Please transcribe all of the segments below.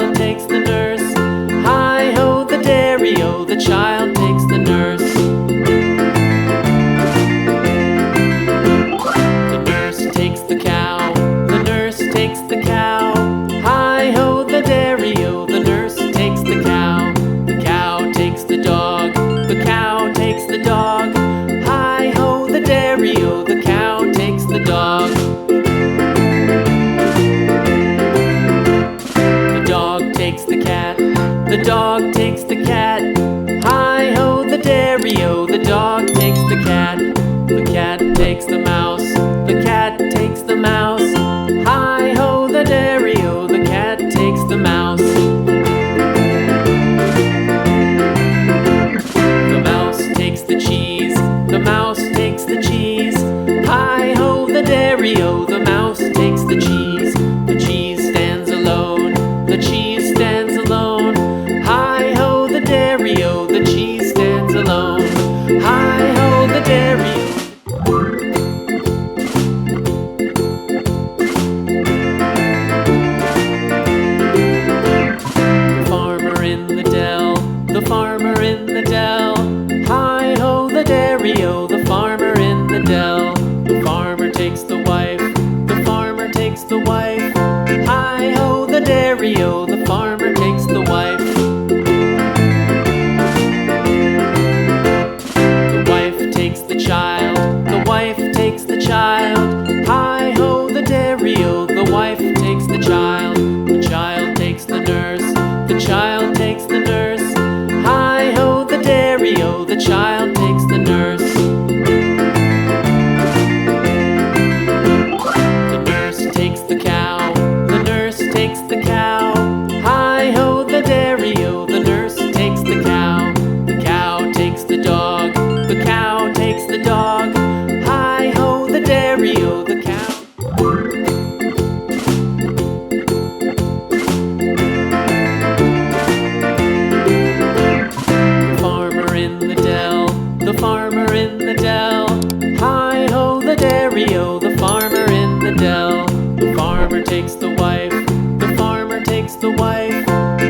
child takes the nurse. Hi-ho, the dairy-o, the child takes the nurse. The nurse takes the cow, the nurse takes the cow. Hi-ho, the dairy-o, the nurse takes the cow. The cow takes the dog, the cow takes the dog. Hi-ho, the dairy-o, the cow takes the dog. The dog takes the cat, the dog takes the cat. Hi-ho, the dairy-o, the dog takes the cat. The cat takes the mouse, the cat takes the mouse. Hi-ho, the dairy-o, the cat takes the mouse. The mouse takes the cheese, the mouse takes the cheese. Hi-ho, the dairy-o, the mouse takes the cheese. The cheese stands alone, the cheese stands alone. Hi-ho, the dairy-o, the cheese stands alone. Hi-ho, the dairy-o. The farmer in the dell, the farmer in the dell. Hi-ho, the dairy-o, the farmer in the dell. The farmer takes the wife, the farmer takes the wife. Hi-ho, the dairy-o, the farmer takes the wife. The wife takes the child, the wife takes the child. Hi-ho, the dairy-o, the wife takes the child. The child takes the nurse, the child takes the nurse. Hi-ho, the dairy-o, the child takes the nurse. The nurse takes the cow, the nurse takes the cow. Hi-ho, the dairy-o, the nurse takes the cow. The cow takes the dog, the cow takes the dog. Hi-ho, the dairy-o, the cow. The farmer in the dell, the farmer in the dell. Hi-ho, the dairy-o, the farmer in the dell. The farmer takes the wife, the farmer takes the wife.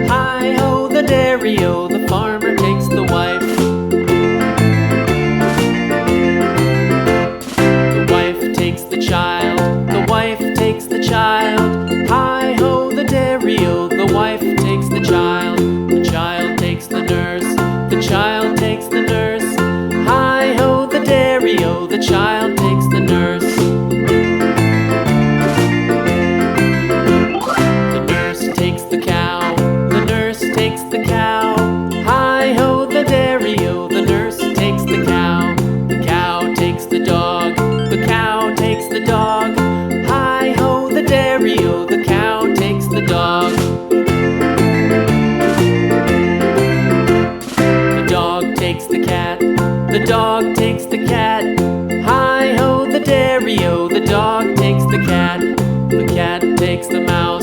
Hi-ho, the dairy-o, the farmer takes the wife. The wife takes the child, the wife takes the child. Hi-ho, the dairy-o, the wife takes the child. The child takes the nurse, the child takes the nurse. Hi-ho, the dairy-o, the child takes the nurse. The nurse takes the cow, the nurse takes the cow. Hi-ho, the dairy-o, the nurse takes the cow. The cow takes the dog, the cow takes the dog. Hi-ho, the dairy-o, the cow takes the dog. The dog takes the cat, the dog takes the cat. Hi-ho, the dairy-o, the dog takes the cat. The cat takes the mouse,